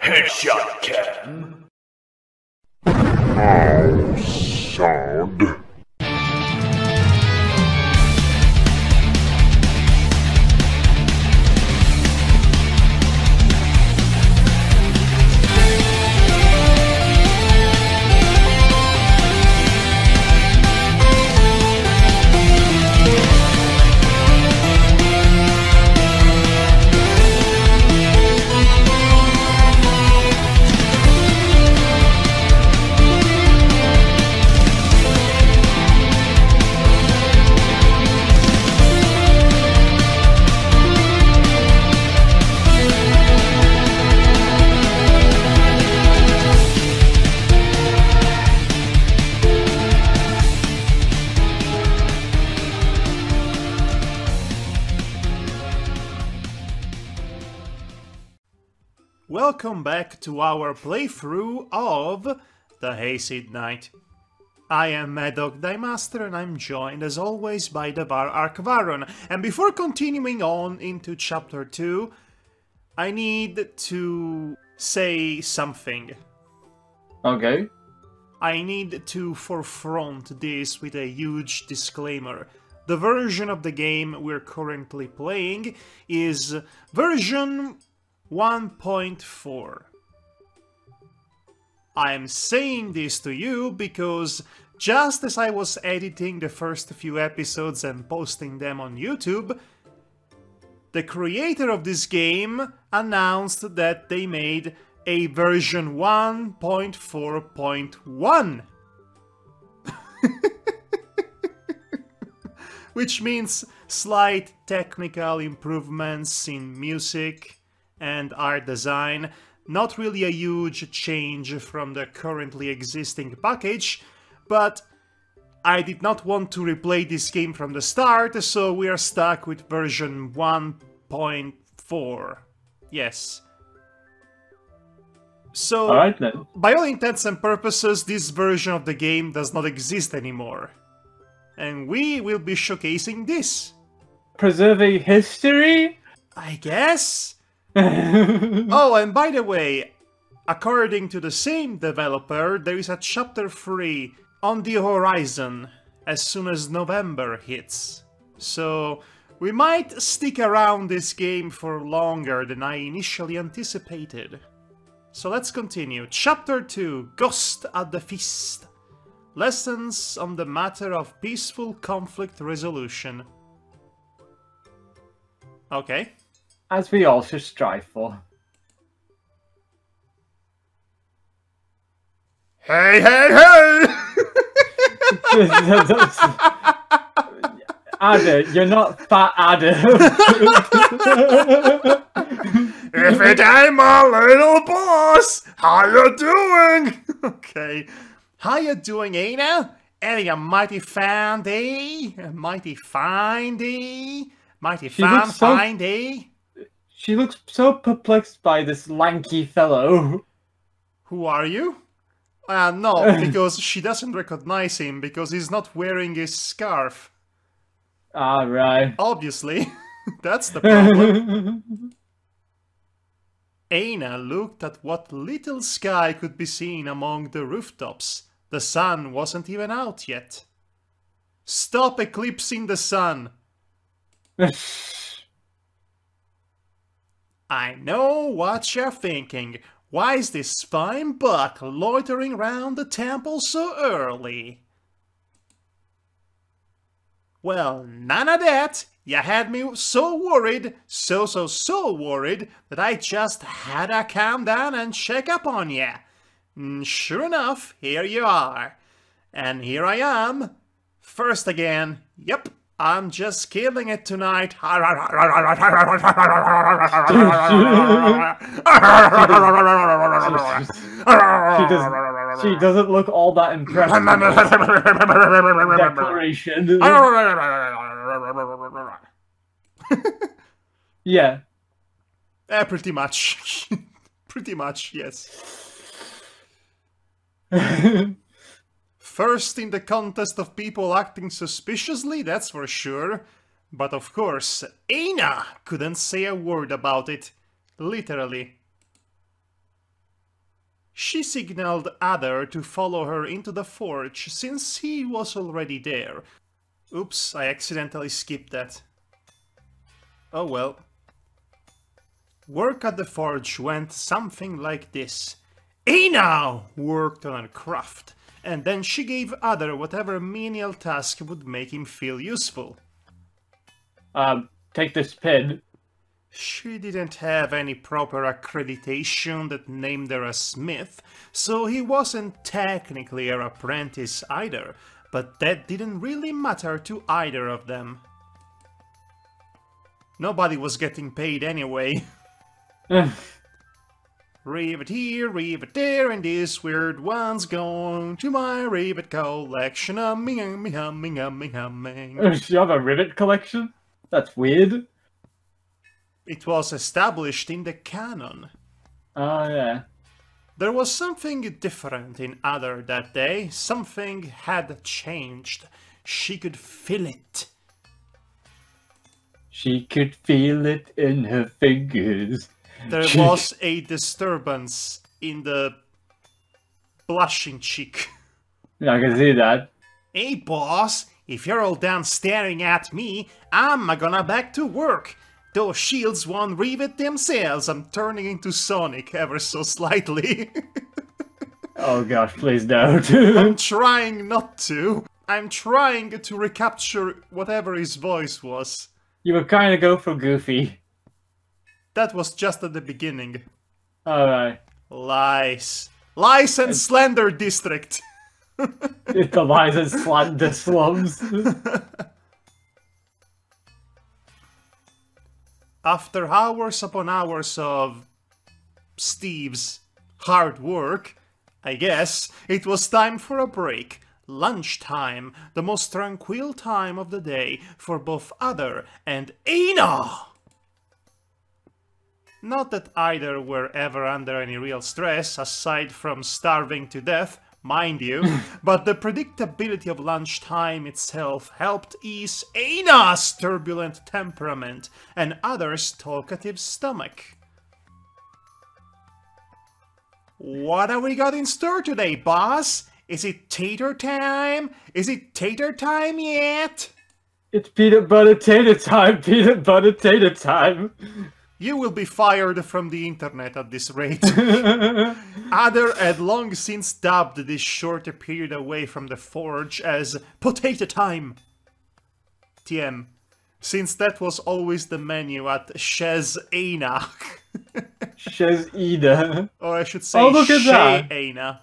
Headshot cam. Oh, sound. Welcome back to our playthrough of the Hayseed Knight. I am Madhog Master and I'm joined as always by the Var Arkvaron. And before continuing on into chapter 2, I need to say something. Okay. I need to forefront this with a huge disclaimer. The version of the game we're currently playing is version 1.4. I'm saying this to you because just as I was editing the first few episodes and posting them on YouTube, the creator of this game announced that they made a version 1.4.1. Which means slight technical improvements in music and art design, not really a huge change from the currently existing package, but I did not want to replay this game from the start, so we are stuck with version 1.4. Yes. So, Alright then. by all intents and purposes, this version of the game does not exist anymore. And we will be showcasing this. Preserving history? I guess? Oh, and by the way, according to the same developer, there is a chapter 3 on the horizon as soon as November hits. So, we might stick around this game for longer than I initially anticipated. So let's continue. Chapter 2, Ghost at the Feast. Lessons on the matter of peaceful conflict resolution. Okay. As we all should strive for. Hey, hey, hey! Ader, you're not fat Ader. If it ain't my little boss, how you doing? Okay. How you doing, Ana? Having a mighty fine day? A mighty fine day? Mighty fine day? She looks so perplexed by this lanky fellow. Who are you? No, because she doesn't recognize him because he's not wearing his scarf. Ah, right. Obviously. That's the problem. Ana looked at what little sky could be seen among the rooftops. The sun wasn't even out yet. Stop eclipsing the sun! I know what you're thinking. Why is this fine buck loitering around the temple so early? Well, none of that. You had me so worried, so worried, that I just had to calm down and check up on you. Sure enough, here you are. And here I am. First again. Yep, I'm just killing it tonight. She doesn't look all that impressed with the declaration. Yeah. Pretty much. Pretty much, yes. First in the contest of people acting suspiciously, that's for sure. But of course, Ana couldn't say a word about it. Literally. she signaled Ader to follow her into the forge, since he was already there. Oops, I accidentally skipped that. Oh well. Work at the forge went something like this. Aina worked on a craft, and then she gave Ader whatever menial task would make him feel useful. Take this pin. She didn't have any proper accreditation that named her a smith, so he wasn't technically her apprentice either, but that didn't really matter to either of them. Nobody was getting paid anyway. Rivet here, rivet there, and this weird one's going to my rivet collection. Humming, humming, humming, humming, humming. You have a rivet collection? That's weird. It was established in the canon. Oh, yeah. There was something different in Ader that day. Something had changed. She could feel it. She could feel it in her fingers. There was a disturbance in the blushing cheek. I can see that. Hey boss, if you're all done staring at me, I'm gonna back to work. Those shields won't rivet themselves. I'm turning into Sonic ever so slightly. Oh gosh, please don't. I'm trying not to. I'm trying to recapture whatever his voice was. You were kind of go for Goofy. That was just at the beginning. Alright. Lies. Lies and Slender District. It's the lies and slander slums. After hours upon hours of Steve's hard work, I guess, it was time for a break. Lunchtime, the most tranquil time of the day for both Ader and Aina! Not that either were ever under any real stress, aside from starving to death, mind you, but the predictability of lunchtime itself helped ease Aina's turbulent temperament and Ader's talkative stomach. What have we got in store today, boss? Is it tater time? Is it tater time yet? It's peanut butter tater time, peanut butter tater time. You will be fired from the internet at this rate. Ader had long since dubbed this shorter period away from the forge as potato time. TM, since that was always the menu at Chez Aina. Chez Ida. Or I should say Oh, look at that. Aina.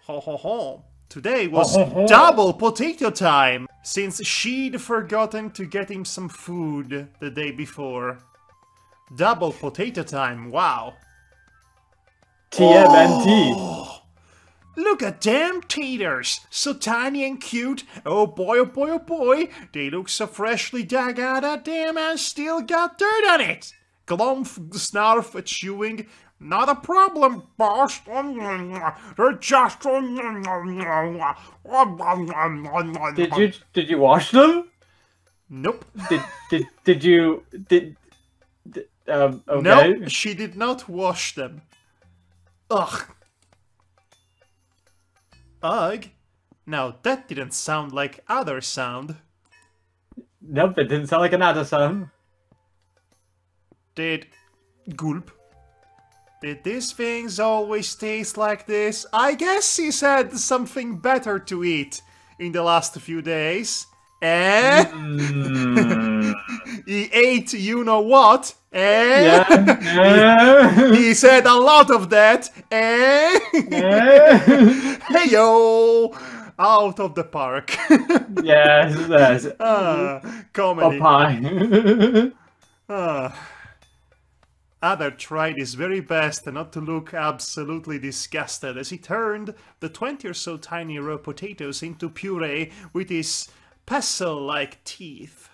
Ho ho ho. Today was double potato time, since she'd forgotten to get him some food the day before. Double potato time, wow. TMNT. Oh, look at them taters, so tiny and cute. Oh boy, oh boy, oh boy. They look so freshly dug out of them and still got dirt on it. Glump, snarf, chewing. Not a problem, boss. They're just... Did you wash them? Nope. Okay. No, she did not wash them. Ugh. Ugh. Now that didn't sound like other sound. Nope, it didn't sound like another sound. Did... Gulp. Did these things always taste like this? I guess he's had something better to eat in the last few days. Eh? He ate you-know-what? Eh? Yeah. He said a lot of that. Eh? Hey-yo! Out of the park. Yes. Comedy. Popeye. Ader tried his very best not to look absolutely disgusted as he turned the 20 or so tiny raw potatoes into puree with his pestle-like teeth.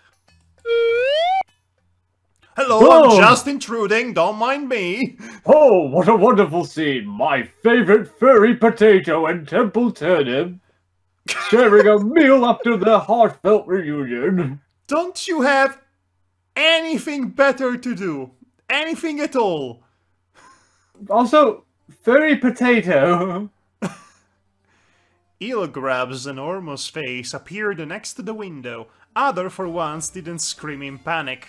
Hello, Oh. I'm just intruding, don't mind me. Oh, what a wonderful scene! My favorite furry potato and temple turnip sharing a meal after their heartfelt reunion. Don't you have anything better to do? Anything at all? Also, Furry potato. Ilgrab's enormous face appeared next to the window. Ader, for once, didn't scream in panic.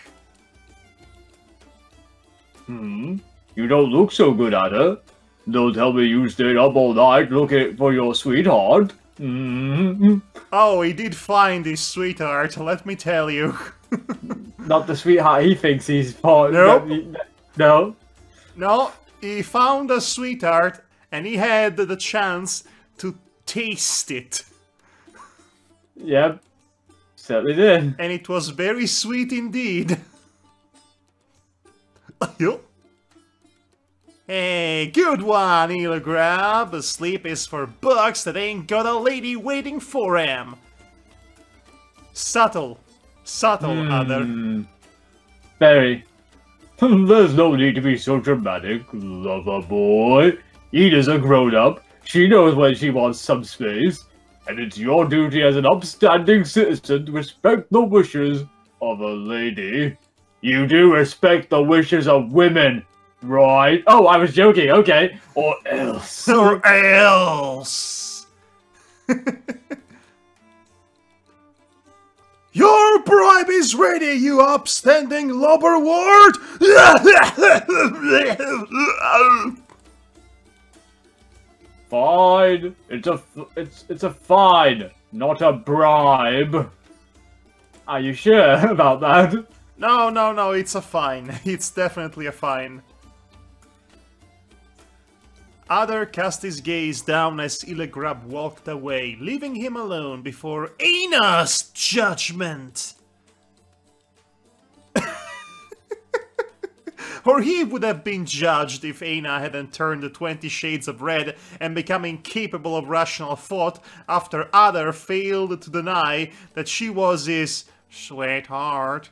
You don't look so good, Ader. Don't tell me you stayed up all night looking for your sweetheart. Oh, he did find his sweetheart, let me tell you. Not the sweetheart he thinks he's for. Nope. No. No, he found a sweetheart, and he had the chance to taste it. Yep. Certainly did. And it was very sweet indeed. Hey, good one, Ilgrab. Sleep is for bucks that ain't got a lady waiting for him. Subtle. Subtle, Ader. Very. There's no need to be so dramatic, lover boy. Eda's a grown-up. She knows when she wants some space. And it's your duty as an upstanding citizen to respect the wishes of a lady. You do respect the wishes of women, right? Oh, I was joking, okay. Or else. Or else. Your bribe is ready, you upstanding lubberwort! Fine. It's a fine, not a bribe. Are you sure about that? No, it's a fine. It's definitely a fine. Ader cast his gaze down as Ilgrab walked away, leaving him alone before Aina's judgment. Or he would have been judged if Aina hadn't turned the 20 shades of red and become incapable of rational thought after Ader failed to deny that she was his sweetheart.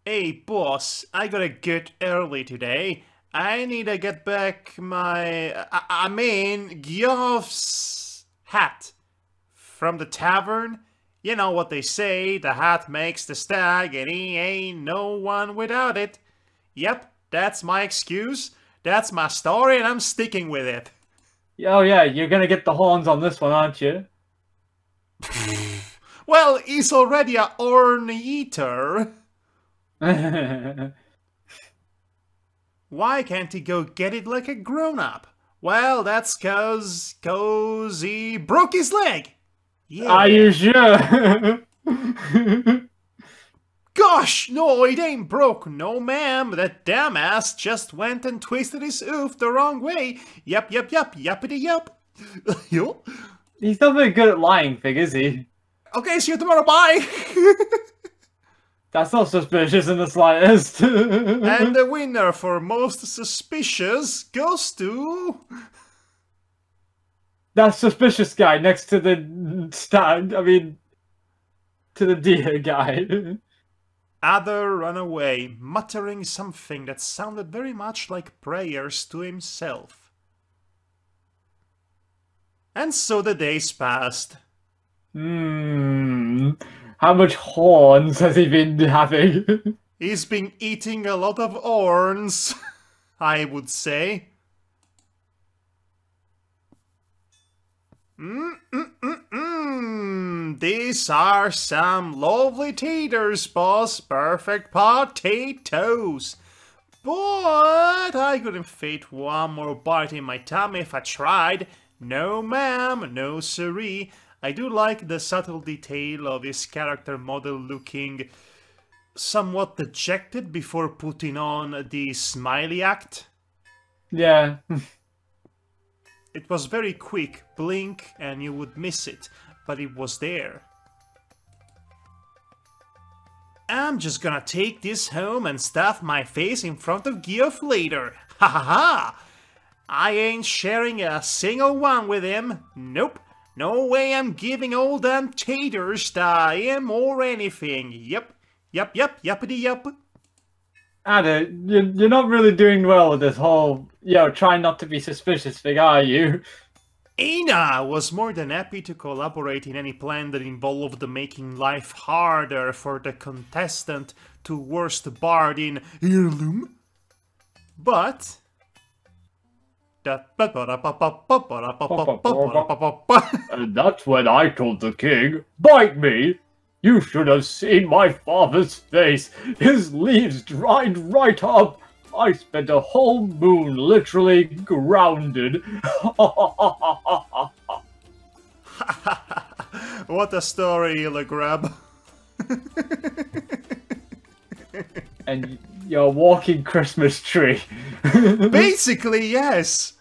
Hey boss, I gotta get early today. I need to get back my... I mean, Geoff's hat. From the tavern? You know what they say, the hat makes the stag, and he ain't no one without it. Yep, that's my excuse, that's my story, and I'm sticking with it. Oh yeah, you're gonna get the horns on this one, aren't you? Well, he's already a horn eater. Why can't he go get it like a grown-up? Well, that's cause he broke his leg. Yeah. Are you sure? Gosh, no, it ain't broke, no ma'am. That damn ass just went and twisted his hoof the wrong way. Yup, yuppity yup. He's not very good at lying, Fig, is he? Okay, see you tomorrow, bye. That's not suspicious in the slightest. And the winner for most suspicious goes to... That suspicious guy next to the stand, to the deer guy. Ader ran away, muttering something that sounded very much like prayers to himself. And so the days passed. How much horns has he been having? He's been eating a lot of horns, I would say. These are some lovely taters, boss. Perfect potatoes. But I couldn't fit one more bite in my tummy if I tried. No ma'am, no siree. I do like the subtle detail of his character model looking somewhat dejected before putting on the smiley act. Yeah. It was very quick, blink and you would miss it, but it was there. I'm just gonna take this home and stuff my face in front of Geoff later. Ha ha ha! I ain't sharing a single one with him. Nope. No way I'm giving all them taters to him or anything. Yep. Yuppity yup. Ader, you're not really doing well with this whole, trying not to be suspicious thing, are you? Aina was more than happy to collaborate in any plan that involved making life harder for the contestant to worst bard in Heirloom. But... And that's when I told the king, "Bite me! You should have seen my father's face. His leaves dried right up. I spent a whole moon literally grounded." What a story, Legrab. And your walking Christmas tree. Basically, yes.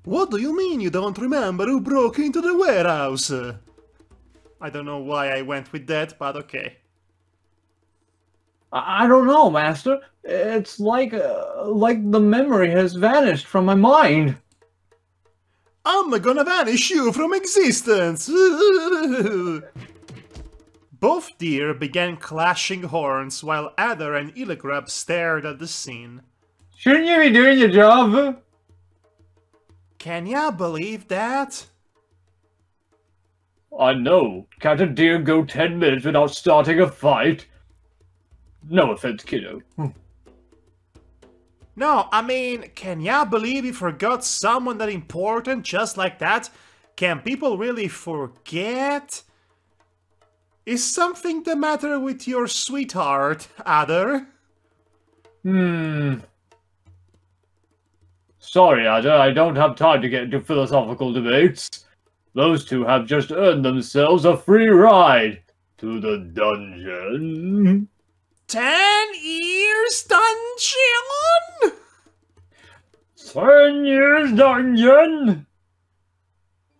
What do you mean you don't remember who broke into the warehouse? I don't know why I went with that, but okay. I don't know, Master. It's like the memory has vanished from my mind. I'm gonna vanish you from existence! Both deer began clashing horns while Ader and Illigrab stared at the scene. Shouldn't you be doing your job? Can ya believe that? I know. Can't a deer go 10 minutes without starting a fight? No offense, kiddo. No, I mean, can ya believe you forgot someone that important just like that? Can people really forget? Is something the matter with your sweetheart, Ader? Sorry, Ader, I don't have time to get into philosophical debates. Those two have just earned themselves a free ride to the dungeon. 10 years dungeon? 10 years dungeon?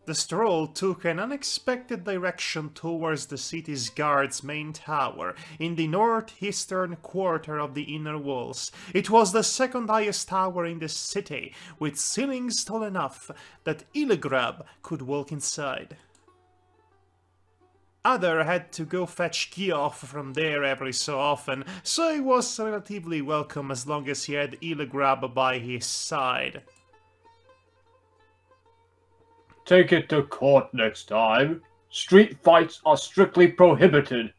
The stroll took an unexpected direction towards the city's guard's main tower, in the northeastern quarter of the inner walls. It was the second highest tower in the city, with ceilings tall enough that Illigrab could walk inside. Ader had to go fetch Geoff from there every so often, so he was relatively welcome as long as he had Illigrab by his side. Take it to court next time. Street fights are strictly prohibited.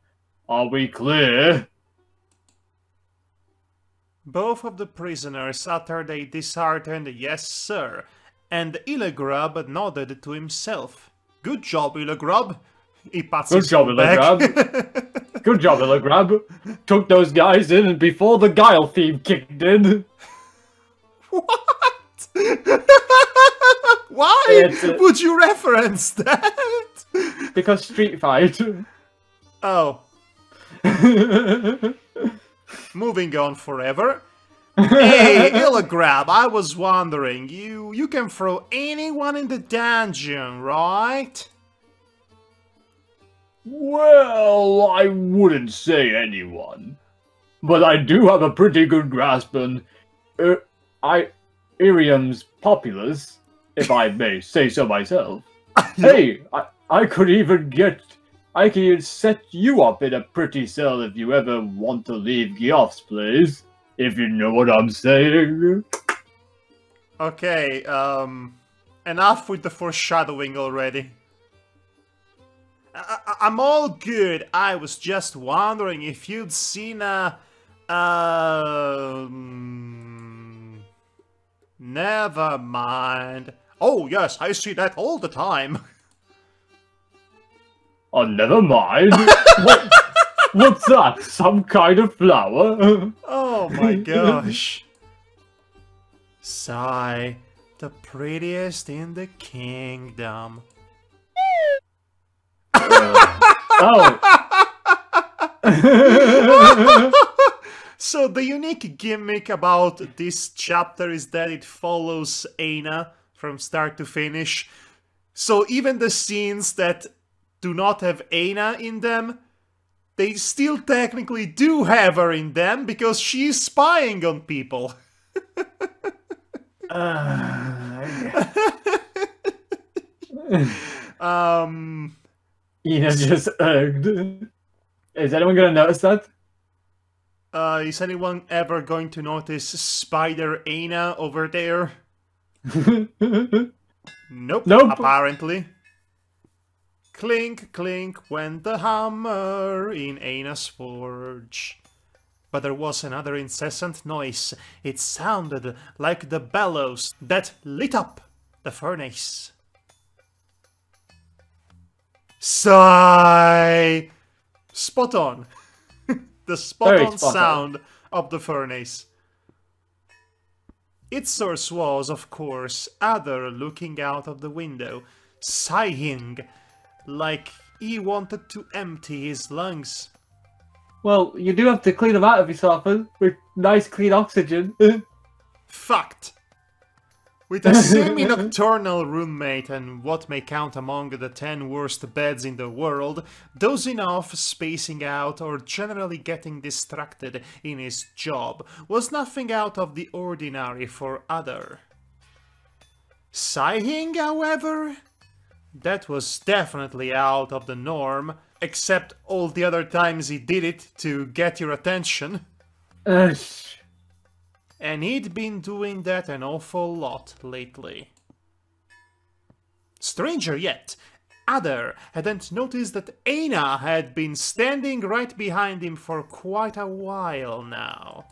Are we clear? Both of the prisoners uttered a disheartened "yes, sir," and Illigrab nodded to himself. Good job, Illigrab. He pats Good his job, back. Illigrab. Good job, Illigrab. Took those guys in before the guile theme kicked in. What? Why would you reference that? Because street fight. Oh. Moving on forever. Hey, Illigrab, I was wondering, you can throw anyone in the dungeon, right? Well, I wouldn't say anyone. But I do have a pretty good grasp on Irium's populace, if I may say so myself. Hey, I could even set you up in a pretty cell if you ever want to leave Geoff's place, if you know what I'm saying. Okay, enough with the foreshadowing already. I'm all good. I was just wondering if you'd seen never mind. Oh yes, I see that all the time. Oh, never mind. What's that? Some kind of flower? Oh my gosh. Sigh, the prettiest in the kingdom. So the unique gimmick about this chapter is that it follows Aina from start to finish. So even the scenes that do not have Aina in them, they still technically do have her in them because she's spying on people. Ina just egged. Is anyone gonna notice that? Is anyone ever going to notice Spider Ana over there? Nope, apparently. Clink, clink went the hammer in Ana's forge. But there was another incessant noise. It sounded like the bellows that lit up the furnace. Sigh! Spot on. The spot-on sound of the furnace. Its source was, of course, Ader looking out of the window, sighing like he wanted to empty his lungs. Well, you do have to clean them out every so often with nice clean oxygen. Fact! With a semi-nocturnal roommate and what may count among the 10 worst beds in the world, dozing off, spacing out, or generally getting distracted in his job was nothing out of the ordinary for Ader. Sighing, however? That was definitely out of the norm, except all the other times he did it to get your attention. And he'd been doing that an awful lot lately. Stranger yet, Ader hadn't noticed that Ana had been standing right behind him for quite a while now.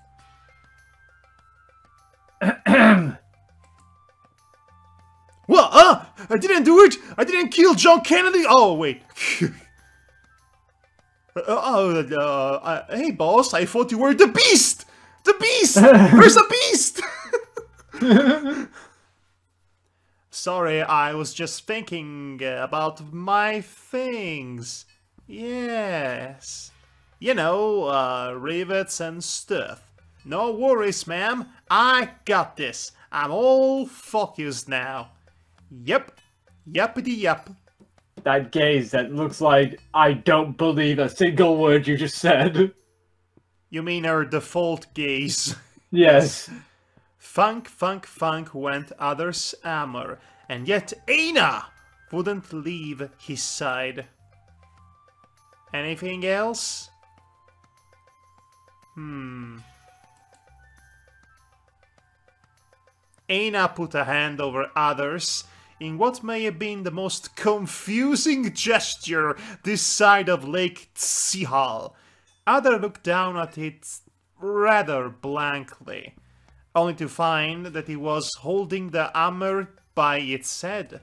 What? I didn't do it! I didn't kill John Kennedy! Oh, wait. Hey, boss, I thought you were the Beast! The Beast! There's a Beast! Sorry, I was just thinking about my things. Yes. You know, rivets and stuff. No worries, ma'am. I got this. I'm all focused now. Yep. Yuppity yup. That gaze that looks like I don't believe a single word you just said. You mean her default gaze? Yes. Funk, funk, funk went Ader's hammer, and yet Ana wouldn't leave his side. Anything else? Ana put a hand over Ader's in what may have been the most confusing gesture this side of Lake Tsihal. Ader looked down at it rather blankly, only to find that he was holding the hammer by its head.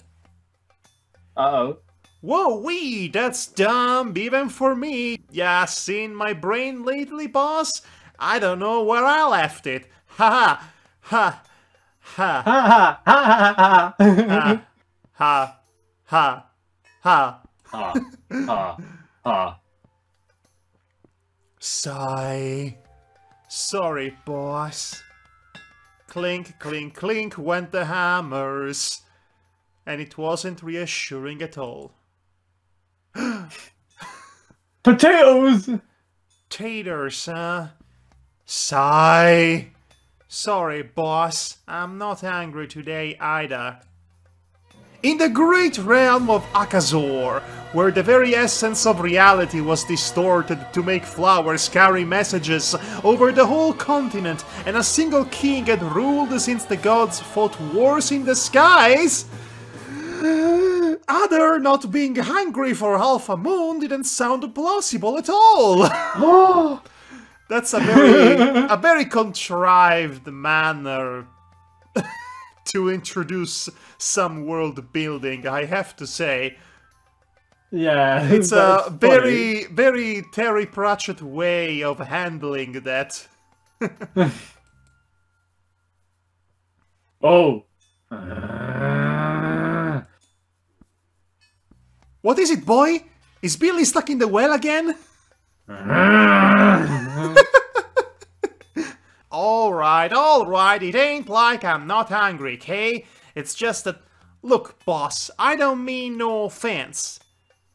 Uh-oh. Whoa-wee, that's dumb, even for me. Yeah, seen my brain lately, boss? I don't know where I left it. Ha ha ha ha Ha ha ha ha ha ha ha ha ha ha. Sigh. Sorry, boss. Clink, clink, clink went the hammers. And it wasn't reassuring at all. Potatoes! Taters, huh? Sigh. Sorry, boss. I'm not angry today either. In the great realm of Akazor, where the very essence of reality was distorted to make flowers carry messages over the whole continent, and a single king had ruled since the gods fought wars in the skies, Ader not being hungry for half a moon didn't sound plausible at all. That's a very contrived manner to introduce some world building, I have to say. Yeah, it's a very Terry Pratchett way of handling that. Oh. What is it, boy? Is Billy stuck in the well again? Alright, it ain't like I'm not hungry, okay? It's just that, look, boss, I don't mean no offense.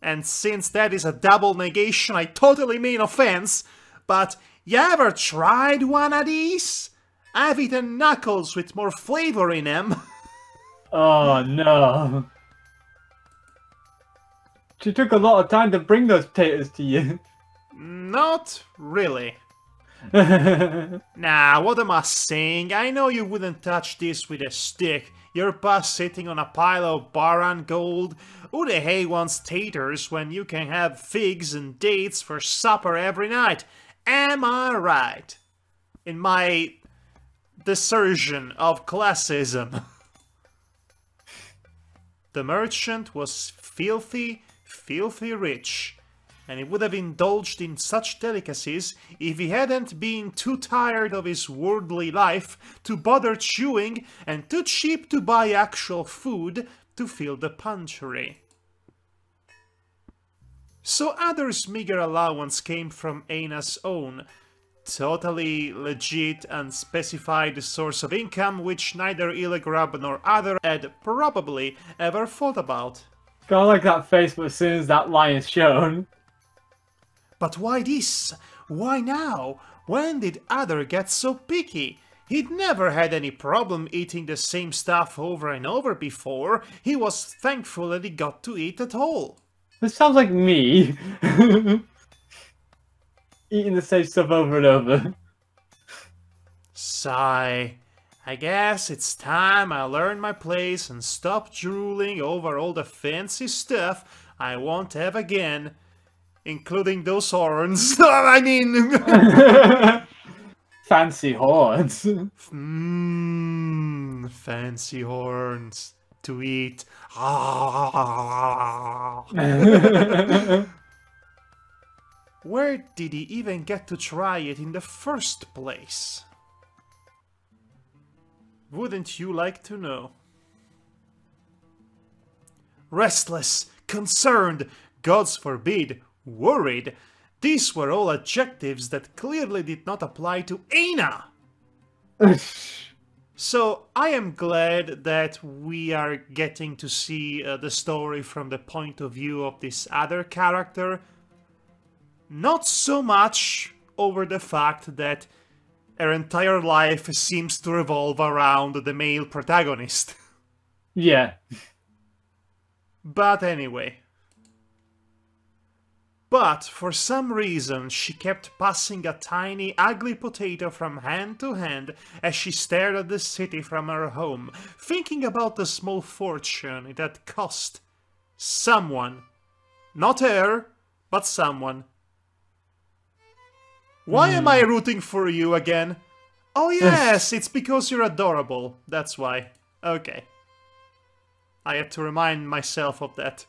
And since that is a double negation, I totally mean offense. But, you ever tried one of these? I've eaten knuckles with more flavor in them. Oh, no. She took a lot of time to bring those potatoes to you. Not really. Nah, what am I saying? I know you wouldn't touch this with a stick. You're past sitting on a pile of barren gold. Who the hey wants taters when you can have figs and dates for supper every night? Am I right? In my desertion of classism. The merchant was filthy rich, and he would have indulged in such delicacies if he hadn't been too tired of his worldly life to bother chewing and too cheap to buy actual food to fill the pantry. So Ader's meager allowance came from Aina's own, totally legit and specified source of income which neither Illigrab nor Ader had probably ever thought about. I like that face, but as soon as that line is shown. But why this? Why now? When did Ader get so picky? He'd never had any problem eating the same stuff over and over before. He was thankful that he got to eat at all. This sounds like me. Eating the same stuff over and over. Sigh. I guess it's time I learn my place and stop drooling over all the fancy stuff I won't have again. Including those horns. I mean... Fancy horns. Fancy horns. To eat. Where did he even get to try it in the first place? Wouldn't you like to know? Restless, concerned, gods forbid, worried. These were all adjectives that clearly did not apply to Aina. So I am glad that we are getting to see the story from the point of view of this other character. Not so much over the fact that her entire life seems to revolve around the male protagonist. Yeah. But anyway. But for some reason she kept passing a tiny ugly potato from hand to hand as she stared at the city from her home, thinking about the small fortune it had cost someone. Not her, but someone. Why am I rooting for you again? Oh yes, it's because you're adorable. That's why. Okay. I had to remind myself of that.